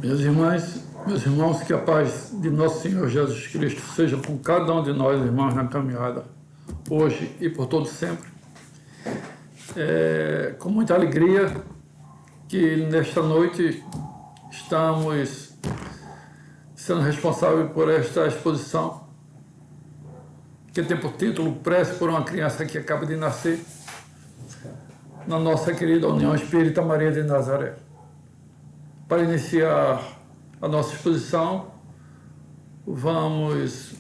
Minhas irmãs, meus irmãos, que a paz de nosso Senhor Jesus Cristo seja com cada um de nós, irmãos, na caminhada, hoje e por todo sempre. Com muita alegria que nesta noite estamos sendo responsáveis por esta exposição, que tem por título Prece por uma criança que acaba de nascer, na nossa querida União Espírita Maria de Nazaré. Para iniciar a nossa exposição, vamos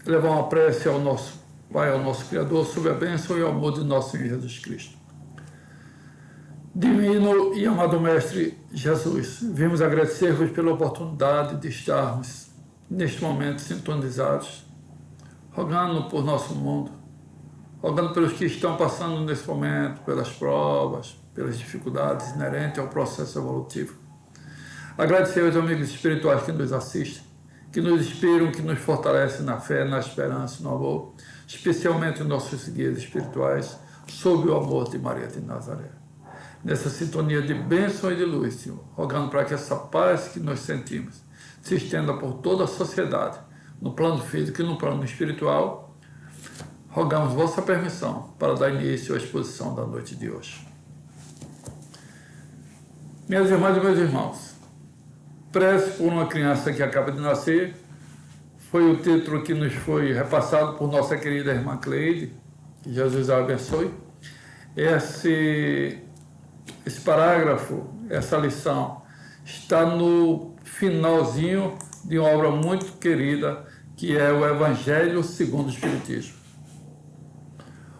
levar uma prece ao nosso Pai, ao nosso Criador, sob a bênção e o amor de nosso Senhor Jesus Cristo. Divino e amado Mestre Jesus, vimos agradecer-vos pela oportunidade de estarmos neste momento sintonizados, rogando por nosso mundo, rogando pelos que estão passando nesse momento, pelas provas, pelas dificuldades inerentes ao processo evolutivo. Agradecer aos amigos espirituais que nos assistem, que nos inspiram, que nos fortalecem na fé, na esperança, no amor, especialmente nossos guias espirituais, sob o amor de Maria de Nazaré. Nessa sintonia de bênção e de luz, Senhor, rogando para que essa paz que nós sentimos se estenda por toda a sociedade, no plano físico e no plano espiritual, rogamos vossa permissão para dar início à exposição da noite de hoje. Minhas irmãs e meus irmãos, Prece por uma criança que acaba de nascer foi o título que nos foi repassado por nossa querida irmã Cleide, que Jesus a abençoe. Esse parágrafo, essa lição, está no finalzinho de uma obra muito querida, que é o Evangelho segundo o Espiritismo.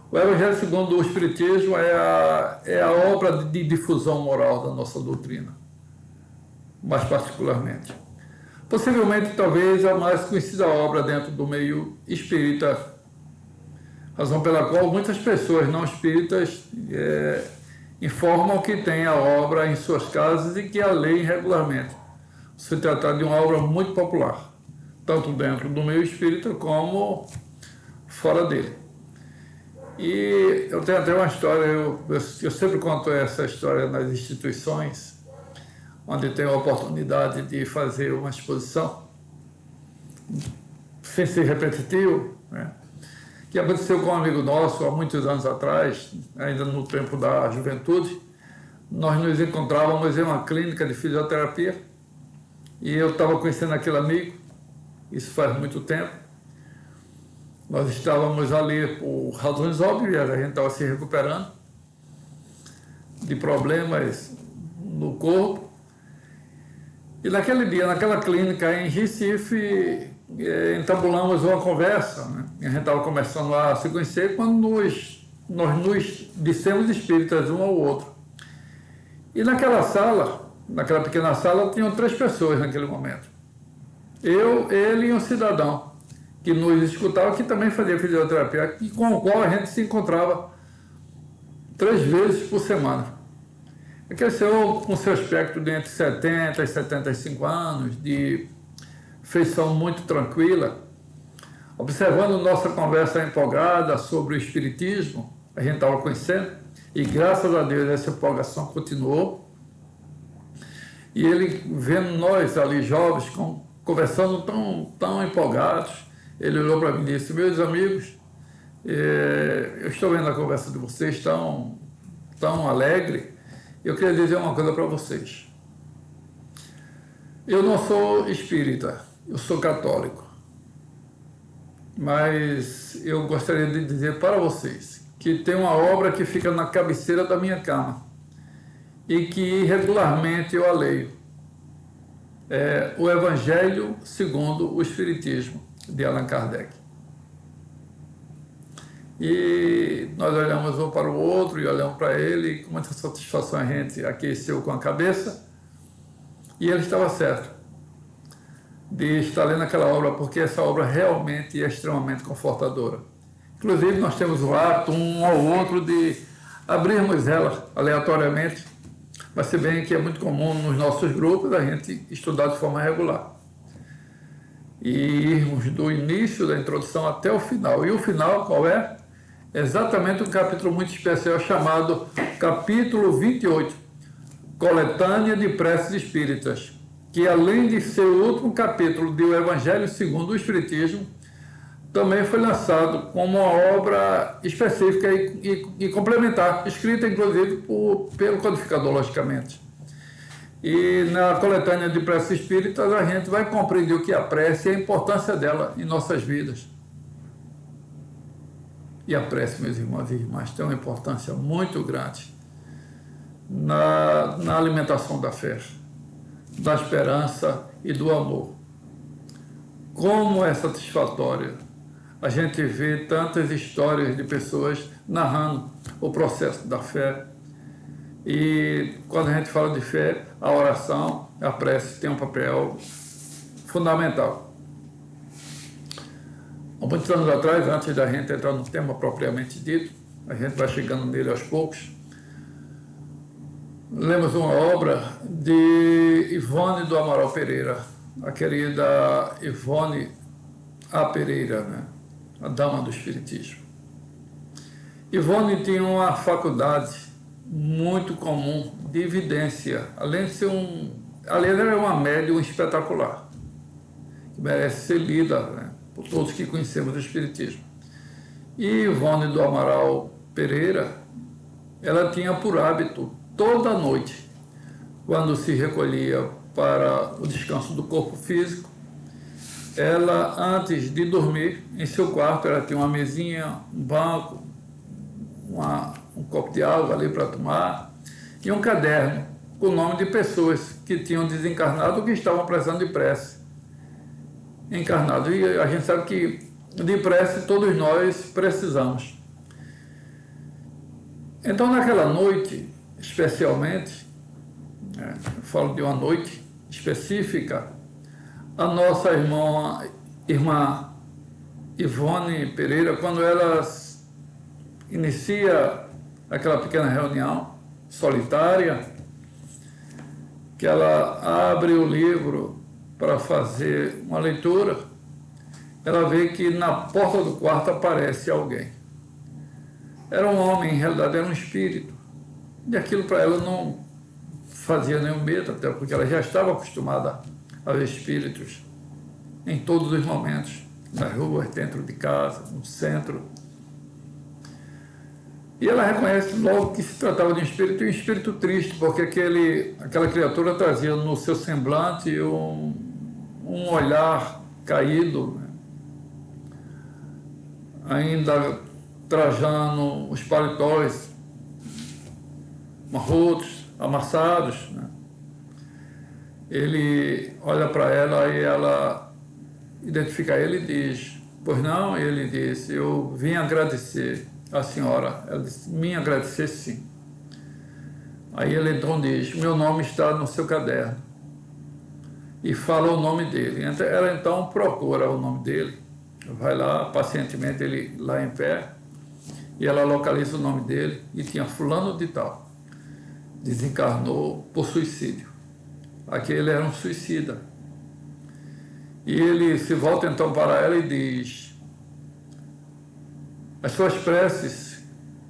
O Evangelho segundo o Espiritismo é a obra de difusão moral da nossa doutrina, mais particularmente. Possivelmente, talvez, a mais conhecida obra dentro do meio espírita, razão pela qual muitas pessoas não espíritas informam que tem a obra em suas casas e que a leem regularmente. Se trata de uma obra muito popular, tanto dentro do meio espírita como fora dele. E eu tenho até uma história, eu sempre conto essa história nas instituições, onde tenho a oportunidade de fazer uma exposição, sem ser repetitivo, né? Que aconteceu com um amigo nosso há muitos anos atrás, ainda no tempo da juventude. Nós nos encontrávamos em uma clínica de fisioterapia e eu estava conhecendo aquele amigo, isso faz muito tempo. Nós estávamos ali por razões óbvias, a gente estava se recuperando de problemas no corpo. E naquele dia, naquela clínica em Recife, entabulamos uma conversa, né? A gente estava começando a se conhecer quando nós nos dissemos espíritas um ao outro. E naquela sala, naquela pequena sala, tinham 3 pessoas naquele momento. Eu, ele e um cidadão que nos escutava, que também fazia fisioterapia, e com o qual a gente se encontrava 3 vezes por semana. Aquele senhor com seu aspecto de entre 70 e 75 anos, de feição muito tranquila, observando nossa conversa empolgada sobre o Espiritismo, a gente estava conhecendo, e graças a Deus essa empolgação continuou. E ele, vendo nós ali jovens, conversando tão empolgados, ele olhou para mim e disse: meus amigos, eu estou vendo a conversa de vocês tão alegre. Eu queria dizer uma coisa para vocês. Eu não sou espírita, eu sou católico. Mas eu gostaria de dizer para vocês que tem uma obra que fica na cabeceira da minha cama e que regularmente eu a leio. É o Evangelho segundo o Espiritismo, de Allan Kardec. E nós olhamos um para o outro e olhamos para ele, e com muita satisfação a gente aqueceu com a cabeça, e ele estava certo de estar lendo aquela obra, porque essa obra realmente é extremamente confortadora. Inclusive, nós temos o hábito, um ao outro, de abrirmos ela aleatoriamente, mas se bem que é muito comum nos nossos grupos a gente estudar de forma regular. E irmos do início da introdução até o final. E o final, qual é? Exatamente um capítulo muito especial chamado capítulo 28, Coletânea de Preces Espíritas, que além de ser o último capítulo do Evangelho segundo o Espiritismo, também foi lançado como uma obra específica e complementar, escrita inclusive pelo codificador, logicamente. E na coletânea de preces espíritas a gente vai compreender o que é a prece e a importância dela em nossas vidas. E a prece, meus irmãos e irmãs, tem uma importância muito grande na alimentação da fé, da esperança e do amor. Como é satisfatória a gente vê tantas histórias de pessoas narrando o processo da fé. E quando a gente fala de fé, a oração, a prece tem um papel fundamental. Há muitos anos atrás, antes da gente entrar no tema propriamente dito, a gente vai chegando nele aos poucos, lemos uma obra de Ivone do Amaral Pereira, a querida Ivone A. Pereira, né? A dama do Espiritismo. Ivone tinha uma faculdade muito comum de evidência, além de ser além de uma médium espetacular, que merece ser lida, né, por todos que conhecemos o Espiritismo. E Ivone do Amaral Pereira, ela tinha por hábito, toda noite, quando se recolhia para o descanso do corpo físico, ela, antes de dormir, em seu quarto, ela tinha uma mesinha, um banco, um copo de água ali para tomar, e um caderno com o nome de pessoas que tinham desencarnado ou que estavam precisando de prece. Encarnado. E a gente sabe que de prece todos nós precisamos. Então, naquela noite, especialmente, eu falo de uma noite específica, a nossa irmã Ivone Pereira, quando ela inicia aquela pequena reunião solitária, que ela abre o livro para fazer uma leitura, ela vê que na porta do quarto aparece alguém. Era um homem, em realidade era um espírito, e aquilo para ela não fazia nenhum medo, até porque ela já estava acostumada a ver espíritos em todos os momentos, nas ruas, dentro de casa, no centro. E ela reconhece logo que se tratava de um espírito triste, porque aquela criatura trazia no seu semblante um olhar caído, né? Ainda trajando os paletós marrotos, amassados, né? Ele olha para ela e ela identifica ele e diz: pois não? Ele disse: eu vim agradecer a senhora. Ela disse: me agradecer, sim. Aí ele então diz: meu nome está no seu caderno. E fala o nome dele. Ela então procura o nome dele, vai lá, pacientemente, ele lá em pé, e ela localiza o nome dele, e tinha fulano de tal, desencarnou por suicídio. Aquele era um suicida. E ele se volta então para ela e diz: as suas preces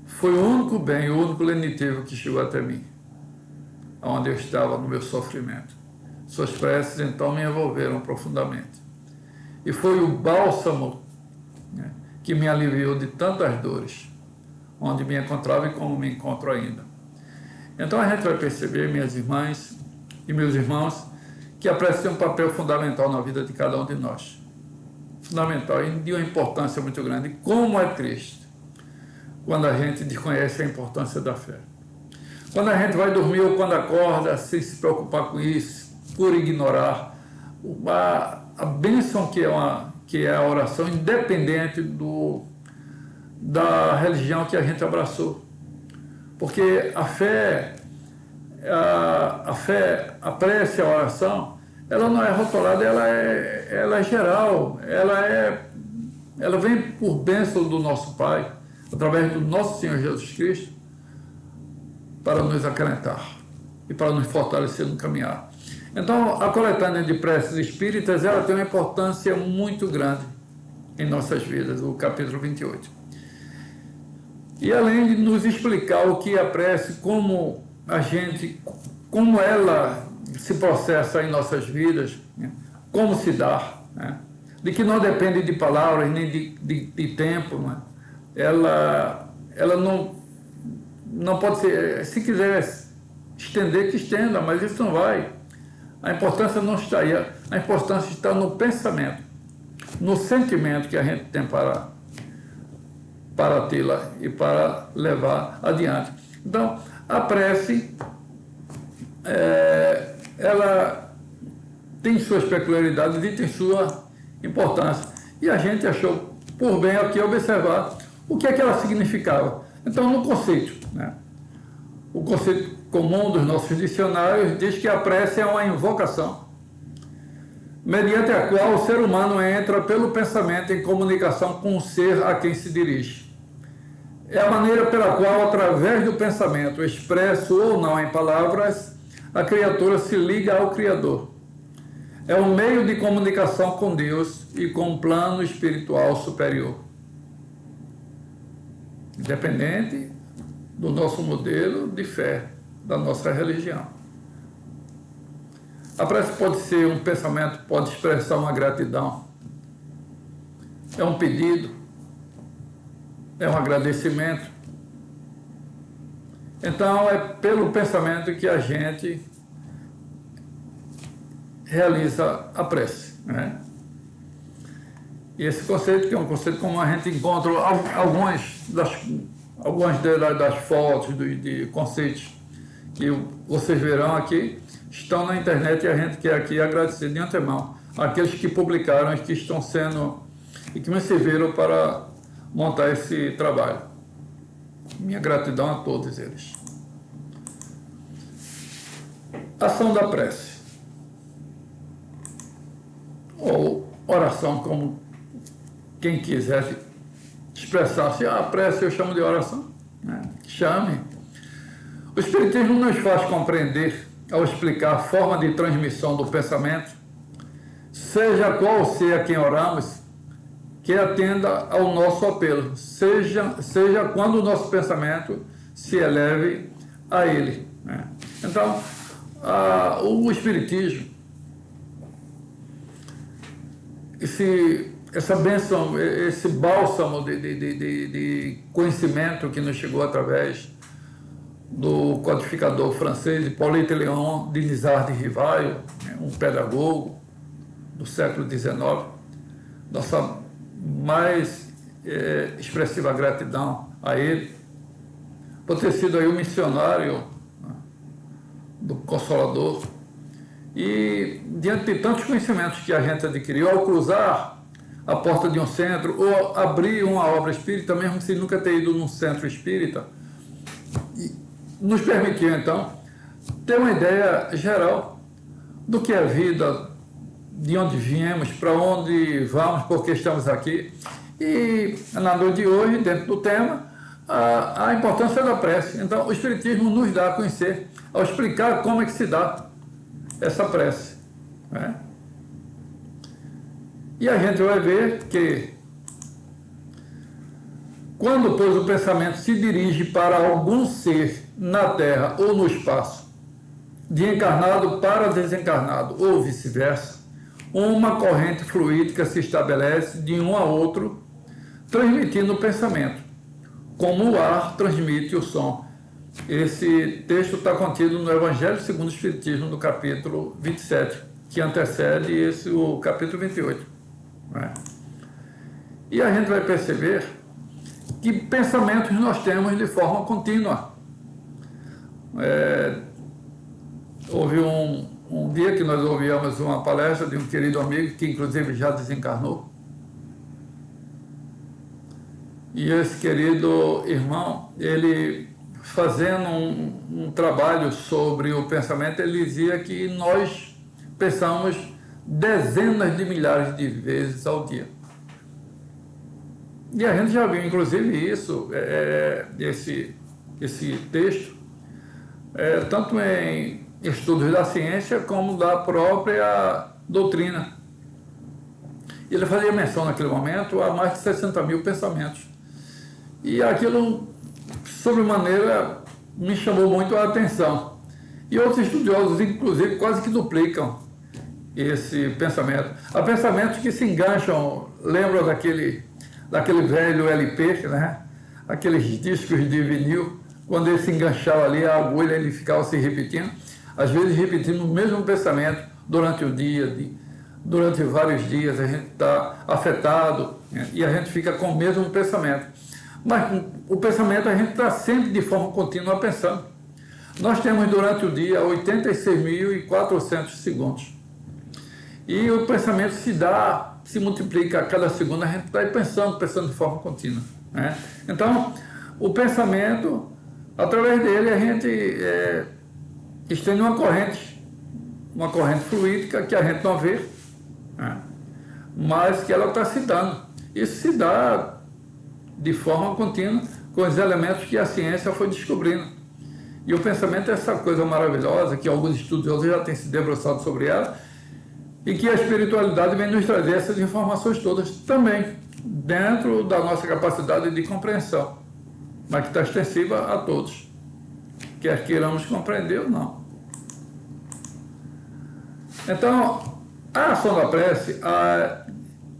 foi o único bem, o único lenitivo que chegou até mim, onde eu estava no meu sofrimento. Suas preces então me envolveram profundamente. E foi o bálsamo, né, que me aliviou de tantas dores, onde me encontrava e como me encontro ainda. Então a gente vai perceber, minhas irmãs e meus irmãos, que a prece tem um papel fundamental na vida de cada um de nós. Fundamental e de uma importância muito grande. Como é triste quando a gente desconhece a importância da fé. Quando a gente vai dormir ou quando acorda sem se preocupar com isso, por ignorar a bênção que é a oração, independente da religião que a gente abraçou. Porque a fé, a prece, a oração, ela não é rotulada, ela é geral, ela vem por bênção do nosso Pai, através do nosso Senhor Jesus Cristo, para nos acalentar e para nos fortalecer no caminhar. Então, a coletânea de preces espíritas, ela tem uma importância muito grande em nossas vidas, o capítulo 28. E além de nos explicar o que é a prece, como ela se processa em nossas vidas, né? Como se dá, né? De que não depende de palavras nem de tempo, né? Ela não pode ser, se quiser estender, que estenda, mas isso não vai. A importância não está aí, a importância está no pensamento, no sentimento que a gente tem para tê-la e para levar adiante. Então, a prece, ela tem suas peculiaridades e tem sua importância. E a gente achou por bem aqui observar o que é que ela significava. Então, no conceito, né? O conceito comum dos nossos dicionários diz que a prece é uma invocação, mediante a qual o ser humano entra pelo pensamento em comunicação com o ser a quem se dirige. É a maneira pela qual, através do pensamento, expresso ou não em palavras, a criatura se liga ao Criador. É um meio de comunicação com Deus e com o plano espiritual superior. Independente do nosso modelo de fé, da nossa religião. A prece pode ser um pensamento, pode expressar uma gratidão, é um pedido, é um agradecimento. Então, é pelo pensamento que a gente realiza a prece, né? E esse conceito, que é um conceito como a gente encontra algumas das fotos, de conceitos que vocês verão aqui, estão na internet, e a gente quer aqui agradecer de antemão àqueles que publicaram e que estão sendo, e que me serviram para montar esse trabalho. Minha gratidão a todos eles. Ação da prece, ou oração, como quem quisesse expressar-se. A prece eu chamo de oração, né? Chame. O Espiritismo nos faz compreender, ao explicar a forma de transmissão do pensamento, seja qual ser a quem oramos, que atenda ao nosso apelo, seja quando o nosso pensamento se eleve a ele, né? Então, o Espiritismo, essa bênção, esse bálsamo de conhecimento que nos chegou através do codificador francês Hippolyte Léon de Nizar de Rivaio, né, um pedagogo do século XIX, nossa mais expressiva gratidão a ele, por ter sido aí o missionário, né, do Consolador. E diante de tantos conhecimentos que a gente adquiriu, ao cruzar a porta de um centro ou abrir uma obra espírita, mesmo sem nunca ter ido num centro espírita, nos permitiu, então, ter uma ideia geral do que é a vida, de onde viemos, para onde vamos, porque estamos aqui. E na noite de hoje, dentro do tema, a importância da prece. Então, o Espiritismo nos dá a conhecer, ao explicar como é que se dá essa prece, né? E a gente vai ver que, quando, pois, o pensamento se dirige para algum ser na Terra ou no espaço, de encarnado para desencarnado ou vice-versa, uma corrente fluídica se estabelece de um a outro, transmitindo o pensamento, como o ar transmite o som. Esse texto está contido no Evangelho segundo o Espiritismo, no capítulo 27, que antecede o capítulo 28. Né? E a gente vai perceber que pensamentos nós temos de forma contínua. Houve um dia que nós ouvíamos uma palestra de um querido amigo, que inclusive já desencarnou. E esse querido irmão, ele, fazendo um trabalho sobre o pensamento, ele dizia que nós pensamos dezenas de milhares de vezes ao dia. E a gente já viu, inclusive, esse texto, tanto em estudos da ciência como da própria doutrina. Ele fazia menção naquele momento a mais de 60 mil pensamentos. E aquilo, sobremaneira, me chamou muito a atenção. E outros estudiosos, inclusive, quase que duplicam esse pensamento. Há pensamentos que se engancham, lembram daquele velho LP, né? Aqueles discos de vinil, quando ele se enganchava ali, a agulha ele ficava se repetindo, às vezes repetindo o mesmo pensamento durante o dia, durante vários dias, a gente está afetado, né? E a gente fica com o mesmo pensamento. Mas o pensamento a gente está sempre de forma contínua pensando. Nós temos durante o dia 86.400 segundos. E o pensamento se multiplica a cada segundo, a gente está pensando de forma contínua, né? Então, o pensamento, através dele, a gente estende uma corrente fluídica que a gente não vê, né? Mas que ela está se dando. Isso se dá de forma contínua com os elementos que a ciência foi descobrindo. E o pensamento é essa coisa maravilhosa que alguns estudiosos já têm se debruçado sobre ela, e que a espiritualidade vem nos trazer essas informações todas também, dentro da nossa capacidade de compreensão, mas que está extensiva a todos, quer queiramos compreender ou não. Então, a ação da prece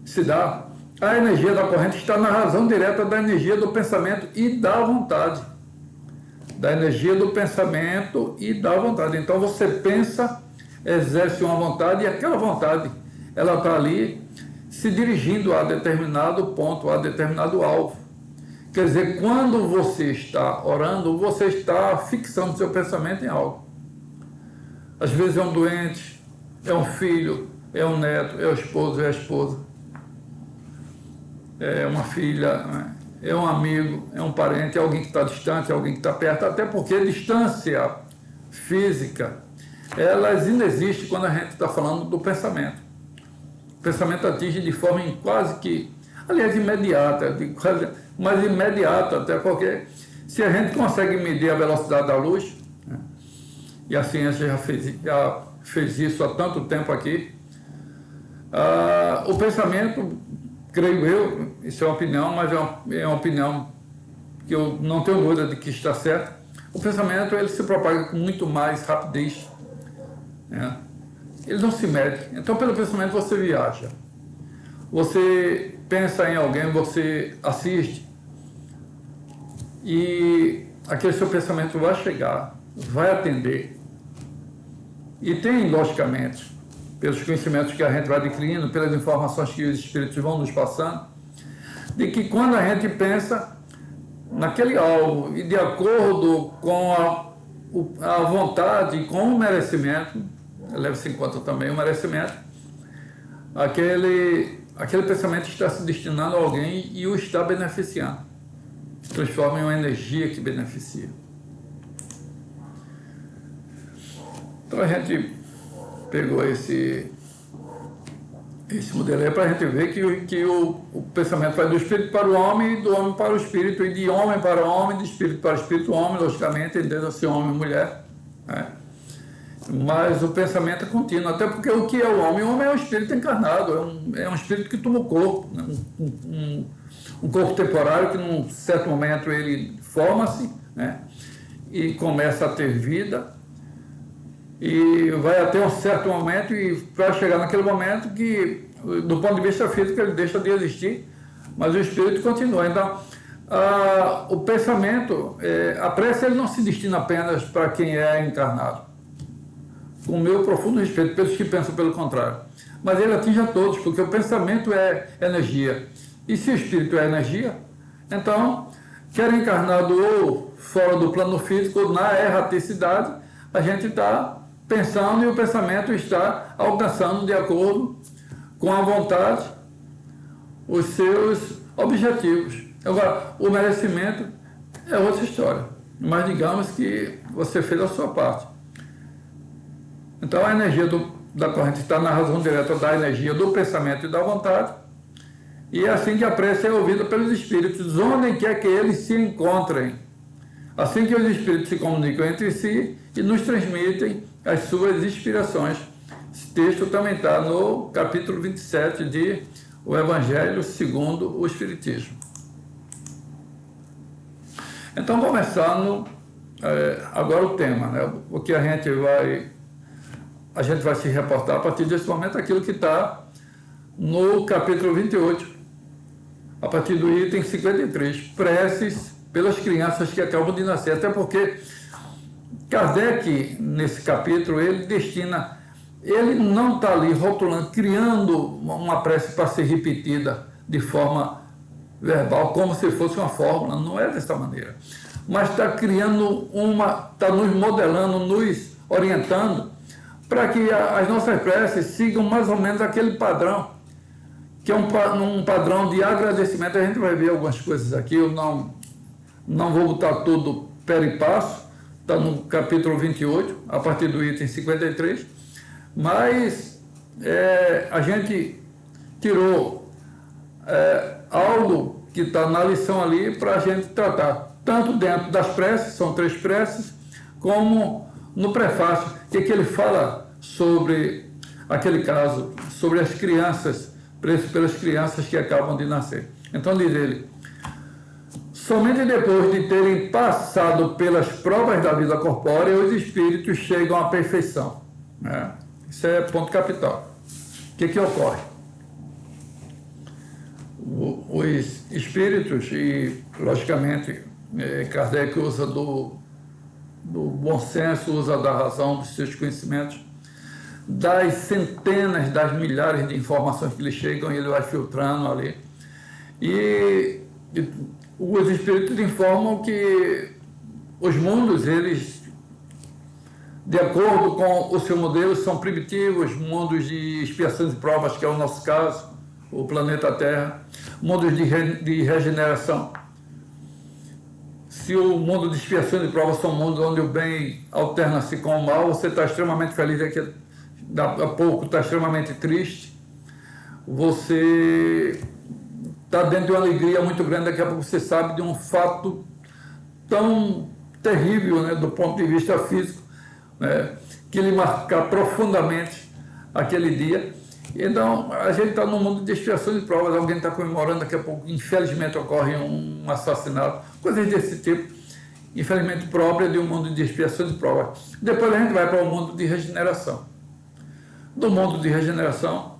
se dá, a energia da corrente está na razão direta da energia do pensamento e da vontade. Da energia do pensamento e da vontade. Então, você pensa, exerce uma vontade, e aquela vontade, ela está ali se dirigindo a determinado ponto, a determinado alvo. Quer dizer, quando você está orando, você está fixando seu pensamento em algo. Às vezes é um doente, é um filho, é um neto, é o esposo, é a esposa, é uma filha, é um amigo, é um parente, é alguém que está distante, é alguém que está perto, até porque a distância física, elas inexistem quando a gente está falando do pensamento. O pensamento atinge de forma quase que, aliás, imediata, mas imediata, até porque se a gente consegue medir a velocidade da luz, né, e a ciência já fez isso há tanto tempo aqui, o pensamento, creio eu, isso é uma opinião, mas é uma opinião que eu não tenho dúvida de que está certa, o pensamento ele se propaga com muito mais rapidez, né? Ele não se mede. Então, pelo pensamento você viaja, você pensa em alguém, você assiste, e aquele seu pensamento vai chegar, vai atender. E tem, logicamente, pelos conhecimentos que a gente vai adquirindo, pelas informações que os espíritos vão nos passando, de que quando a gente pensa naquele alvo e de acordo com a vontade, com o merecimento, leva-se em conta também o merecimento, aquele pensamento está se destinando a alguém e o está beneficiando, se transforma em uma energia que beneficia. Então a gente pegou esse modelo aí para a gente ver que o pensamento vai do espírito para o homem, e do homem para o espírito, e de homem para homem, de espírito para espírito, homem, logicamente, entendendo-se homem e mulher, né? Mas o pensamento é contínuo, até porque o que é o homem? O homem é um espírito encarnado, é um espírito que toma o corpo, né? Um corpo temporário que num certo momento ele forma-se, né? E começa a ter vida, e vai até um certo momento e vai chegar naquele momento que, do ponto de vista físico, ele deixa de existir, mas o espírito continua. Então, o pensamento, a prece, ele não se destina apenas para quem é encarnado, com o meu profundo respeito pelos que pensam pelo contrário, mas ele atinge a todos, porque o pensamento é energia, e se o espírito é energia, então, quer encarnado ou fora do plano físico, ou na erraticidade, a gente está pensando, e o pensamento está alcançando, de acordo com a vontade, os seus objetivos. Agora, o merecimento é outra história, mas digamos que você fez a sua parte. Então, a energia da corrente está na razão direta da energia do pensamento e da vontade, e é assim que a prece é ouvida pelos espíritos, onde quer que eles se encontrem. Assim que os espíritos se comunicam entre si e nos transmitem as suas inspirações. Esse texto também está no capítulo 27 de O Evangelho segundo o Espiritismo. Então, começando agora o tema, né? O que a gente vai se reportar a partir desse momento, aquilo que está no capítulo 28, a partir do item 53, preces pelas crianças que acabam de nascer, até porque Kardec, nesse capítulo, ele não está ali rotulando, criando uma prece para ser repetida de forma verbal, como se fosse uma fórmula, não é dessa maneira. Mas está criando está nos modelando, nos orientando, para que as nossas preces sigam mais ou menos aquele padrão, que é um padrão de agradecimento. A gente vai ver algumas coisas aqui, eu não vou botar tudo per e passo, está no capítulo 28, a partir do item 53, mas a gente tirou algo que está na lição ali para a gente tratar, tanto dentro das preces, são 3 preces, como no prefácio, que ele fala sobre aquele caso, sobre as crianças, preço pelas crianças que acabam de nascer. Então diz ele: somente depois de terem passado pelas provas da vida corpórea, os espíritos chegam à perfeição. Né? Isso é ponto capital. O que ocorre? Os espíritos, e logicamente Kardec usa do bom senso, usa da razão, dos seus conhecimentos, das centenas, das milhares de informações que lhe chegam, e ele vai filtrando ali. E os espíritos informam que os mundos, eles, de acordo com o seu modelo, são primitivos, mundos de expiações e provas, que é o nosso caso, o planeta Terra, mundos de regeneração. Se o mundo de expiações e provas são mundos onde o bem alterna-se com o mal, você está extremamente feliz, daqui a pouco está extremamente triste, você está dentro de uma alegria muito grande, daqui a pouco você sabe de um fato tão terrível, né, do ponto de vista físico, né, que lhe marca profundamente aquele dia. Então, a gente está num mundo de expiações e provas, alguém está comemorando, daqui a pouco, infelizmente, ocorre um assassinato, coisas desse tipo, infelizmente própria de um mundo de expiações e provas. Depois a gente vai para o mundo de regeneração. Do mundo de regeneração,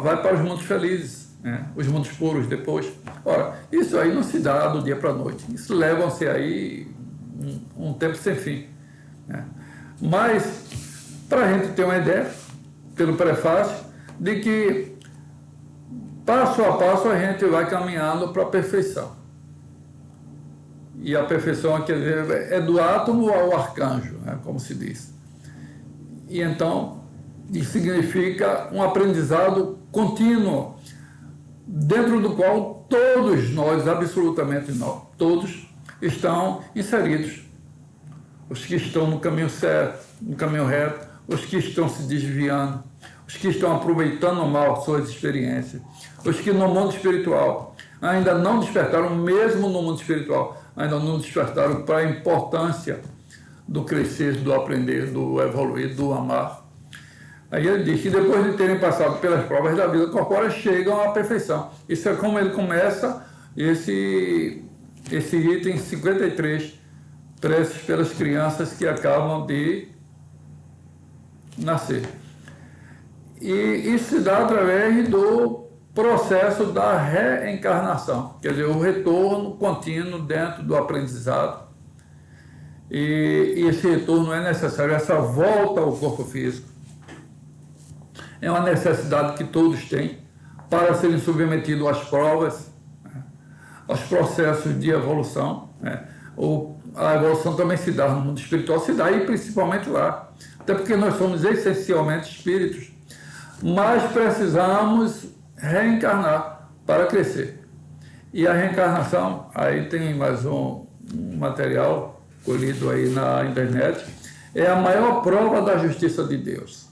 vai para os mundos felizes, né? Os mundos puros depois. Ora, isso aí não se dá do dia para a noite, isso leva-se aí um tempo sem fim, né? Mas, para a gente ter uma ideia, pelo prefácio, de que passo a passo a gente vai caminhando para a perfeição. E a perfeição, quer dizer, é do átomo ao arcanjo, né, como se diz. E então, isso significa um aprendizado contínuo, dentro do qual todos nós, absolutamente nós, todos estão inseridos. Os que estão no caminho certo, no caminho reto, os que estão se desviando, os que estão aproveitando mal suas experiências, os que no mundo espiritual ainda não despertaram, mesmo no mundo espiritual, ainda não despertaram para a importância do crescer, do aprender, do evoluir, do amar. Aí ele diz que depois de terem passado pelas provas da vida corpórea, chegam à perfeição. Isso é como ele começa esse item 53, preces pelas crianças que acabam de nascer. E isso se dá através do processo da reencarnação, quer dizer, o retorno contínuo dentro do aprendizado. E esse retorno é necessário, essa volta ao corpo físico é uma necessidade que todos têm para serem submetidos às provas, né, aos processos de evolução, né. A evolução também se dá no mundo espiritual, se dá e principalmente lá, até porque nós somos essencialmente espíritos, mas precisamos reencarnar para crescer. E a reencarnação, aí tem mais um material colhido aí na internet, é a maior prova da justiça de Deus.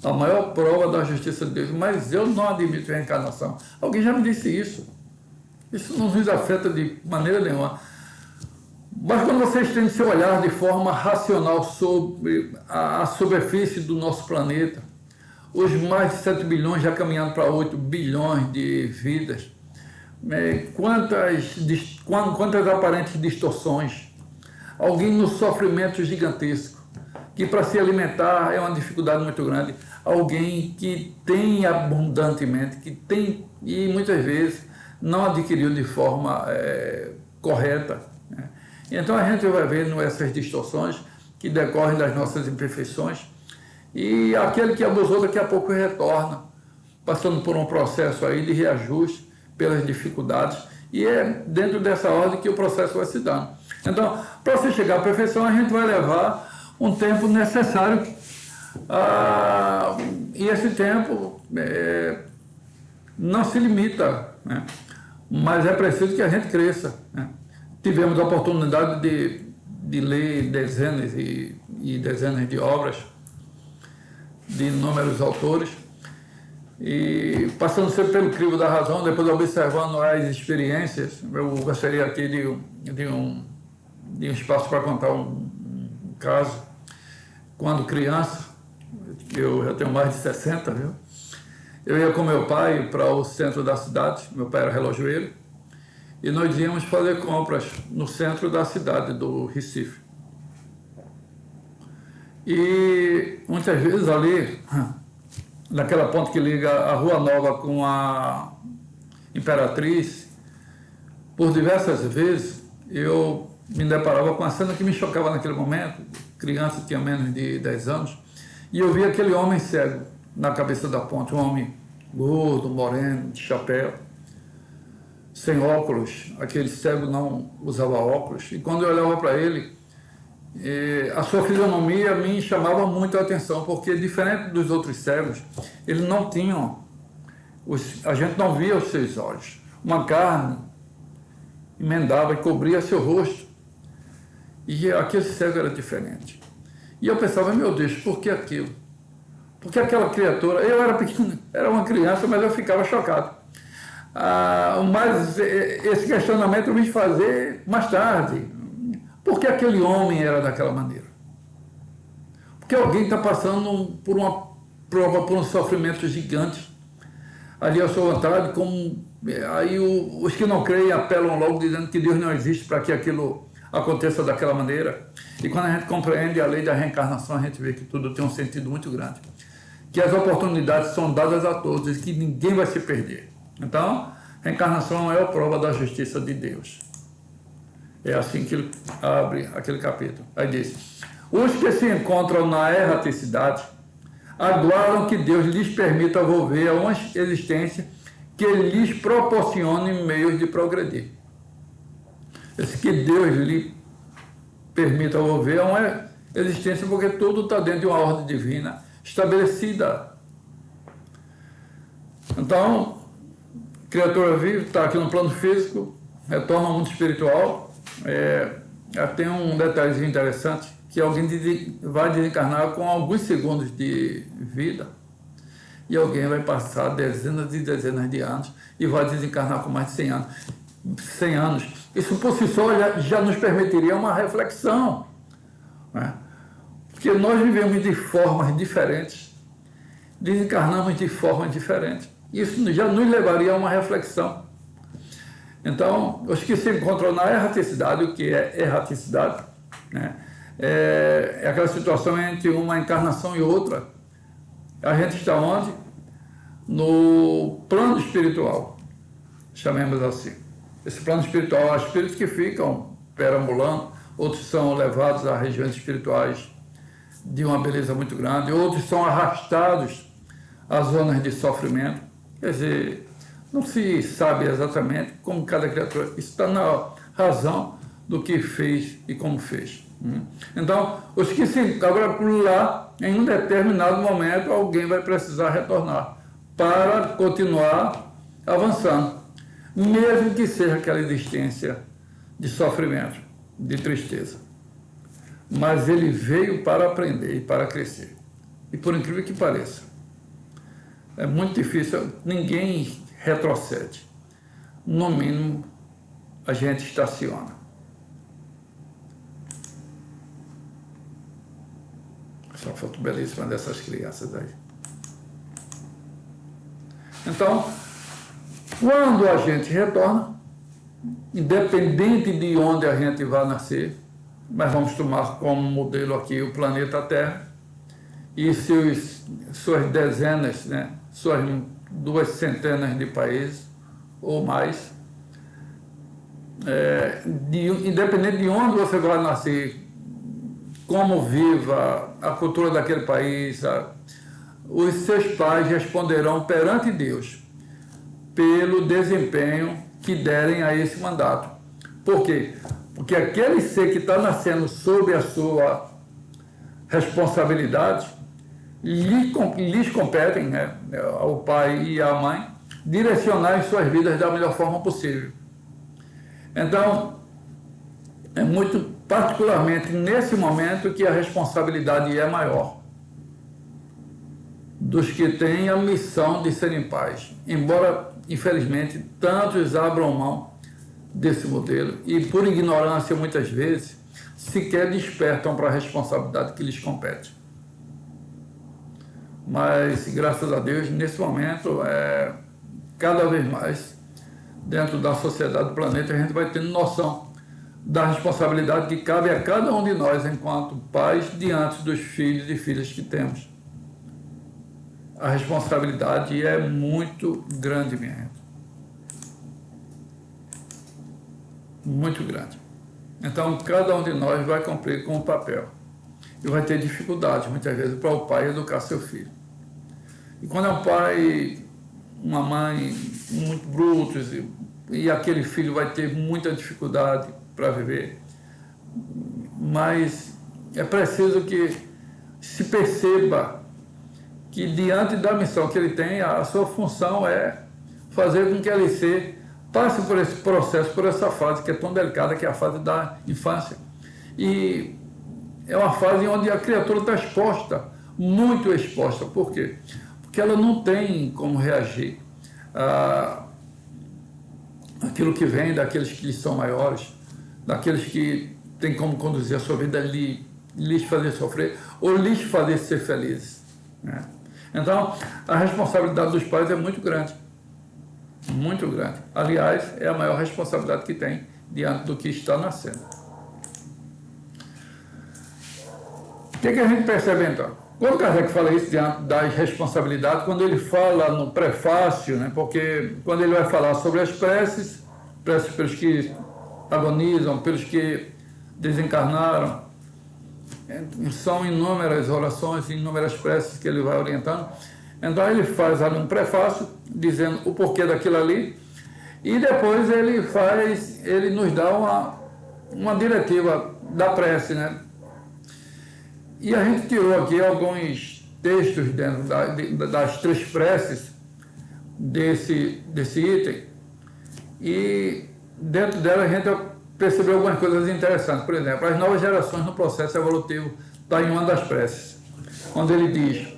A maior prova da justiça de Deus. Mas eu não admito reencarnação. Alguém já me disse isso. Isso não nos afeta de maneira nenhuma. Mas quando você estende seu olhar de forma racional sobre a superfície do nosso planeta, os mais de 7 bilhões já caminhando para 8 bilhões de vidas, quantas aparentes distorções, alguém no sofrimento gigantesco, que para se alimentar é uma dificuldade muito grande, alguém que tem abundantemente, que tem e muitas vezes não adquiriu de forma correta, né? Então a gente vai vendo essas distorções que decorrem das nossas imperfeições, e aquele que abusou daqui a pouco retorna, passando por um processo aí de reajuste pelas dificuldades, e é dentro dessa ordem que o processo vai se dando. Então, para você chegar à perfeição, a gente vai levar um tempo necessário, e esse tempo não se limita, né? Mas é preciso que a gente cresça, né? Tivemos a oportunidade de ler dezenas e dezenas de obras de inúmeros autores, e passando sempre pelo crivo da razão, depois observando as experiências. Eu gostaria aqui de um espaço para contar um caso. Quando criança, eu já tenho mais de 60, viu? Eu ia com meu pai para o centro da cidade, meu pai era relojoeiro, e nós íamos fazer compras no centro da cidade do Recife. E muitas vezes ali, naquela ponte que liga a Rua Nova com a Imperatriz, por diversas vezes eu me deparava com a cena que me chocava naquele momento. Criança, tinha menos de 10 anos, e eu via aquele homem cego na cabeça da ponte, um homem gordo, moreno, de chapéu, sem óculos. Aquele cego não usava óculos, e quando eu olhava para ele, a sua fisionomia me chamava muito a atenção, porque diferente dos outros cegos, eles não tinham, a gente não via os seus olhos. Uma carne emendava e cobria seu rosto, e aquele cego era diferente. E eu pensava, meu Deus, por que aquilo? Porque aquela criatura, eu era pequeno, era uma criança, mas eu ficava chocado. Mas esse questionamento eu vim fazer mais tarde. Por que aquele homem era daquela maneira? Porque alguém está passando por uma prova, por um sofrimento gigante. Ali à sua vontade, aí os que não creem apelam logo dizendo que Deus não existe para que aquilo aconteça daquela maneira. E quando a gente compreende a lei da reencarnação, a gente vê que tudo tem um sentido muito grande. Que as oportunidades são dadas a todos e que ninguém vai se perder. Então, reencarnação é a prova da justiça de Deus. É assim que ele abre aquele capítulo. Aí diz: os que se encontram na erraticidade aguardam que Deus lhes permita volver a uma existência que lhes proporcione meios de progredir. Esse que Deus lhe permita volver a uma existência, porque tudo está dentro de uma ordem divina estabelecida. Então, criatura vive, está aqui no plano físico, retorna ao mundo espiritual. Tem um detalhezinho interessante, que alguém vai desencarnar com alguns segundos de vida, e alguém vai passar dezenas e dezenas de anos e vai desencarnar com mais de 100 anos. 100 anos. Isso por si só já nos permitiria uma reflexão, né? Porque nós vivemos de formas diferentes, desencarnamos de formas diferentes. Isso já nos levaria a uma reflexão. Então, os que se encontram na erraticidade, o que é erraticidade, né? É aquela situação entre uma encarnação e outra. A gente está onde? No plano espiritual, chamemos assim. Esse plano espiritual, há espíritos que ficam perambulando, outros são levados a regiões espirituais de uma beleza muito grande, outros são arrastados a zonas de sofrimento. Quer dizer, não se sabe exatamente como cada criatura, isso está na razão do que fez e como fez. Então, os que se agora por lá, em um determinado momento, alguém vai precisar retornar para continuar avançando, mesmo que seja aquela existência de sofrimento, de tristeza. Mas ele veio para aprender e para crescer. E por incrível que pareça, é muito difícil, ninguém retrocede. No mínimo, a gente estaciona. Essa foto belíssima dessas crianças aí. Então, quando a gente retorna, independente de onde a gente vai nascer, mas vamos tomar como modelo aqui o planeta Terra e suas dezenas, né, suas 2 centenas de países ou mais. Independente de onde você vai nascer, como viva a cultura daquele país, os seus pais responderão perante Deus pelo desempenho que derem a esse mandato. Por quê? Porque aquele ser que está nascendo sob a sua responsabilidade, lhes competem, né, ao pai e à mãe, direcionar as suas vidas da melhor forma possível. Então, é muito particularmente nesse momento que a responsabilidade é maior dos que têm a missão de serem pais. Embora, infelizmente, tantos abram mão desse modelo e, por ignorância, muitas vezes, sequer despertam para a responsabilidade que lhes compete. Mas, graças a Deus, nesse momento, cada vez mais, dentro da sociedade do planeta, a gente vai tendo noção da responsabilidade que cabe a cada um de nós enquanto pais diante dos filhos e filhas que temos. A responsabilidade é muito grande, minha gente. Muito grande. Então, cada um de nós vai cumprir com o papel. E vai ter dificuldades, muitas vezes, para o pai educar seu filho. E quando é um pai, uma mãe muito brutos, e aquele filho vai ter muita dificuldade para viver, mas é preciso que se perceba que, diante da missão que ele tem, a sua função é fazer com que ele passe por esse processo, por essa fase que é tão delicada, que é a fase da infância. E é uma fase onde a criatura está exposta, muito exposta. Por quê? Porque ela não tem como reagir àquilo que vem daqueles que são maiores, daqueles que têm como conduzir a sua vida, lhes fazer sofrer ou lhes fazer ser felizes, né? Então, a responsabilidade dos pais é muito grande. Muito grande. Aliás, é a maior responsabilidade que tem diante do que está nascendo. O que a gente percebe então? Quando Kardec fala isso diante das responsabilidades, quando ele fala no prefácio, né, porque quando ele vai falar sobre as preces pelos que agonizam, pelos que desencarnaram, são inúmeras orações, inúmeras preces que ele vai orientando. Então ele faz ali um prefácio dizendo o porquê daquilo ali e depois ele nos dá uma diretiva da prece, né? E a gente tirou aqui alguns textos dentro das 3 preces desse item e dentro dela a gente percebeu algumas coisas interessantes. Por exemplo, as novas gerações no processo evolutivo está em uma das preces, onde ele diz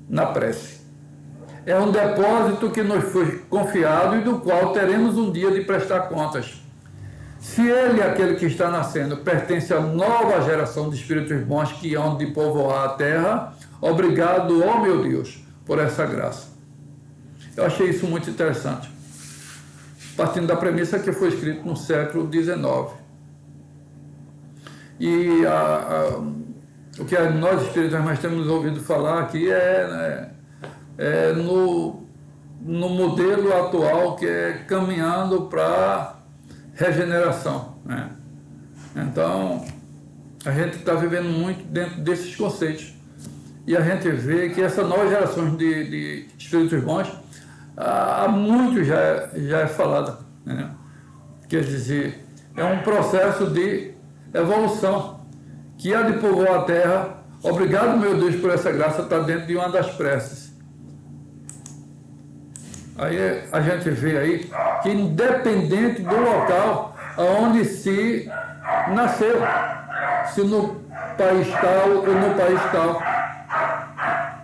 na prece: é um depósito que nos foi confiado e do qual teremos um dia de prestar contas. Se ele, aquele que está nascendo, pertence à nova geração de espíritos bons que hão de povoar a terra, obrigado, ó meu Deus, por essa graça. Eu achei isso muito interessante, partindo da premissa que foi escrito no século XIX. E o que nós espíritas mais temos ouvido falar aqui no modelo atual, que é caminhando para regeneração, né? Então, a gente está vivendo muito dentro desses conceitos. E a gente vê que essa nova geração de espíritos bons, há muito já é falada, né? Quer dizer, é um processo de evolução que há de povoar a terra. Obrigado, meu Deus, por essa graça, está dentro de uma das preces. Aí a gente vê aí que, independente do local onde se nasceu, se no país tal ou no país tal,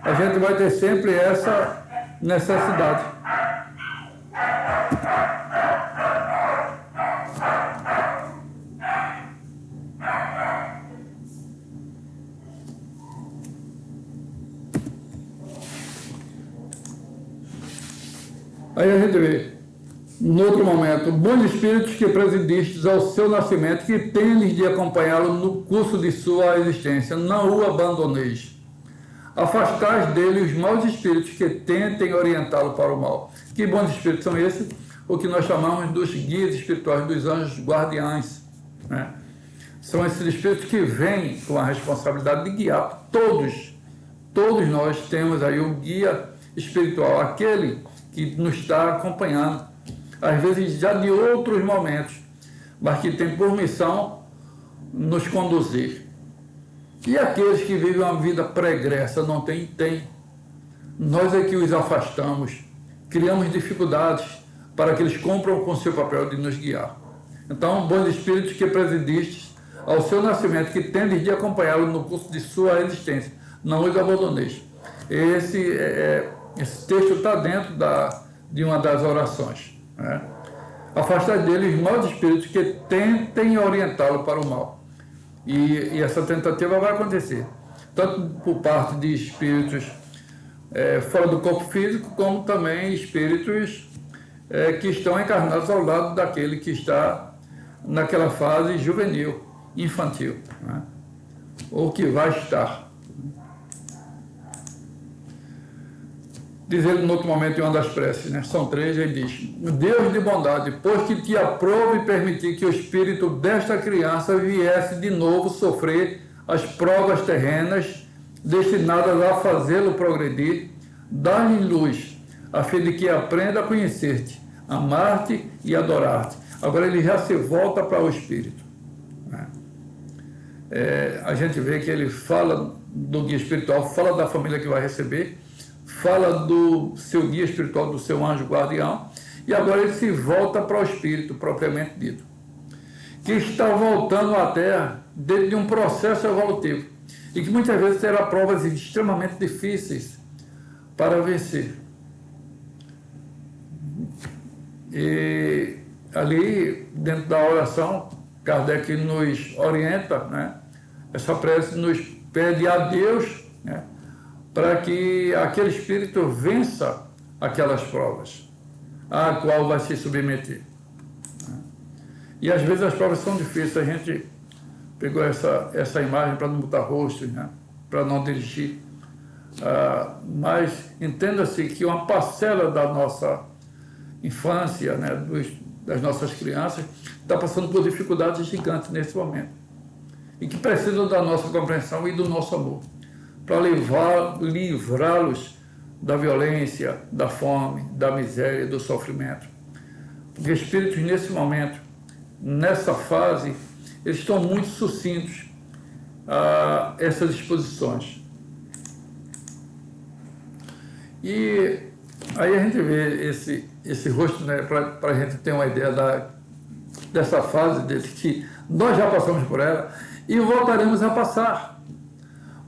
a gente vai ter sempre essa necessidade. Aí a gente vê No outro momento, bons espíritos que presidistes ao seu nascimento, que tendes de acompanhá-lo no curso de sua existência, não o abandoneis. Afastais dele os maus espíritos que tentem orientá-lo para o mal. Que bons espíritos são esses? O que nós chamamos dos guias espirituais, dos anjos guardiães, né? São esses espíritos que vêm com a responsabilidade de guiar todos nós temos aí um guia espiritual, aquele que nos está acompanhando, às vezes já de outros momentos, mas que tem por missão nos conduzir. E aqueles que vivem uma vida pregressa, não tem? Tem. Nós é que os afastamos, criamos dificuldades para que eles cumpram com o seu papel de nos guiar. Então, bons espíritos que presidistes ao seu nascimento, que tendes de acompanhá-lo no curso de sua existência, não os abandoneis. Esse texto está dentro de uma das orações, né? Afastai dele os maus espíritos que tentem orientá-lo para o mal. E essa tentativa vai acontecer, tanto por parte de espíritos fora do corpo físico, como também espíritos que estão encarnados ao lado daquele que está naquela fase juvenil, infantil, né? Ou que vai estar. Diz ele no outro momento em uma das preces, né? São 3, ele diz: Deus de bondade, pois que te aprove permitir que o espírito desta criança viesse de novo sofrer as provas terrenas destinadas a fazê-lo progredir, dá-lhe luz, a fim de que aprenda a conhecer-te, amar-te e adorar-te. Agora ele já se volta para o espírito, né? A gente vê que ele fala do guia espiritual, fala da família que vai receber, fala do seu guia espiritual, do seu anjo guardião, e agora ele se volta para o espírito propriamente dito, que está voltando à Terra dentro de um processo evolutivo e que muitas vezes terá provas extremamente difíceis para vencer. E ali, dentro da oração, Kardec nos orienta, né? Essa prece nos pede a Deus, né, para que aquele espírito vença aquelas provas a qual vai se submeter. E às vezes as provas são difíceis, a gente pegou essa imagem para não botar rosto, né, para não dirigir, mas entenda-se que uma parcela da nossa infância, né, das nossas crianças, está passando por dificuldades gigantes nesse momento e que precisam da nossa compreensão e do nosso amor para livrá-los da violência, da fome, da miséria, do sofrimento. Porque espíritos nesse momento, nessa fase, eles estão muito sucintos a essas exposições. E aí a gente vê esse rosto, né, para a gente ter uma ideia dessa fase, que nós já passamos por ela e voltaremos a passar.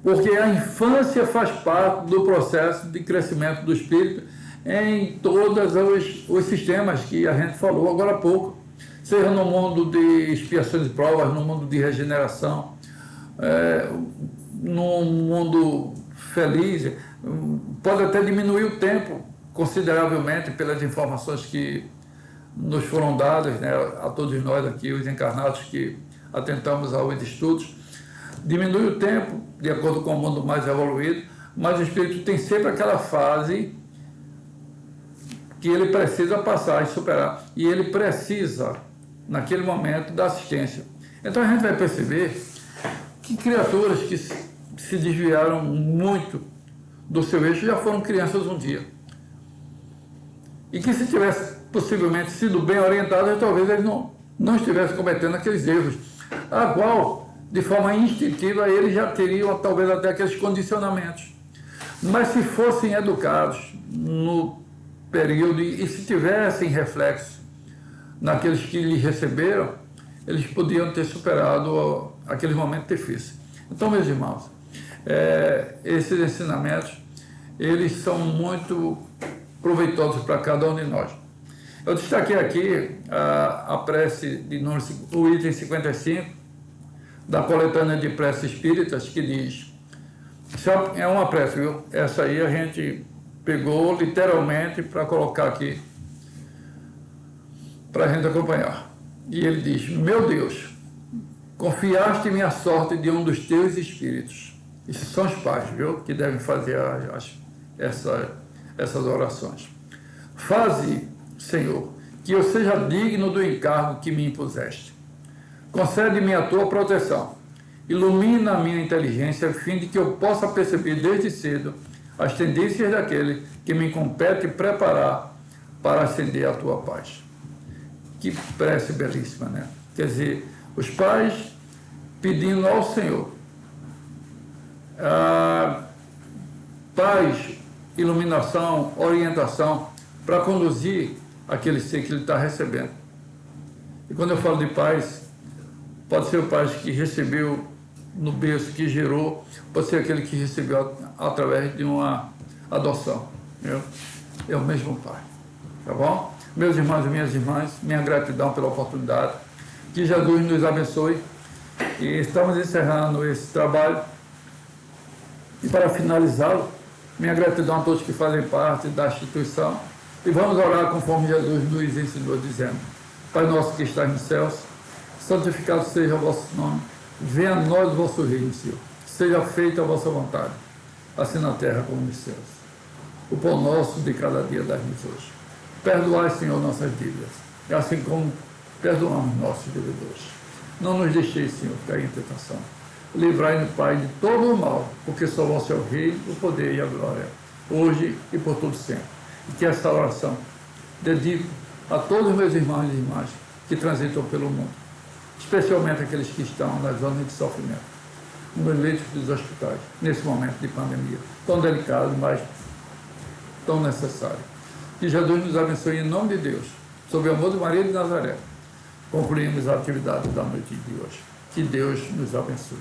Porque a infância faz parte do processo de crescimento do espírito em todos os sistemas que a gente falou agora há pouco, seja no mundo de expiações e provas, no mundo de regeneração, no mundo feliz. Pode até diminuir o tempo consideravelmente pelas informações que nos foram dadas, né, a todos nós aqui, os encarnados que atentamos aos estudos. Diminui o tempo, de acordo com o mundo mais evoluído, mas o espírito tem sempre aquela fase que ele precisa passar e superar. E ele precisa, naquele momento, da assistência. Então a gente vai perceber que criaturas que se desviaram muito do seu eixo já foram crianças um dia. E que se tivesse possivelmente sido bem orientadas, talvez eles não estivessem cometendo aqueles erros, a qual, de forma instintiva, eles já teriam talvez até aqueles condicionamentos. Mas se fossem educados no período e se tivessem reflexo naqueles que lhes receberam, eles podiam ter superado aqueles momentos difíceis. Então, meus irmãos, esses ensinamentos, eles são muito proveitosos para cada um de nós. Eu destaquei aqui a prece de número, o item 55, da coletânea de preces espíritas, que diz, é uma prece, viu? Essa aí a gente pegou literalmente para colocar aqui para a gente acompanhar. E ele diz: meu Deus, confiaste minha sorte de um dos teus espíritos. Esses são os pais, viu, que devem fazer essas orações. Faze, Senhor, que eu seja digno do encargo que me impuseste. Concede-me a tua proteção. Ilumina a minha inteligência, a fim de que eu possa perceber desde cedo as tendências daquele que me compete preparar para ascender a tua paz. Que prece belíssima, né? Quer dizer, os pais pedindo ao Senhor paz, iluminação, orientação para conduzir aquele ser que ele está recebendo. E quando eu falo de paz, pode ser o pai que recebeu no berço, que gerou, pode ser aquele que recebeu através de uma adoção. Viu? É o mesmo pai. Tá bom? Meus irmãos e minhas irmãs, minha gratidão pela oportunidade. Que Jesus nos abençoe. E estamos encerrando esse trabalho. E para finalizá-lo, minha gratidão a todos que fazem parte da instituição. E vamos orar conforme Jesus nos ensinou, dizendo: Pai nosso que estás nos céus, santificado seja o vosso nome. Venha a nós o vosso reino, Senhor. Seja feita a vossa vontade, assim na terra como nos céus. O pão nosso de cada dia dai-nos hoje. Perdoai, Senhor, nossas dívidas, assim como perdoamos nossos devedores. Não nos deixeis, Senhor, cair em tentação. Livrai-nos, Pai, de todo o mal, porque só vosso é o reino, o poder e a glória, hoje e por todo sempre. E que esta oração dedico a todos os meus irmãos e irmãs que transitam pelo mundo, especialmente aqueles que estão nas zonas de sofrimento, nos leitos dos hospitais, nesse momento de pandemia, tão delicado, mas tão necessário. Que Jesus nos abençoe em nome de Deus, sob o amor de Maria de Nazaré. Concluímos a atividade da noite de hoje. Que Deus nos abençoe.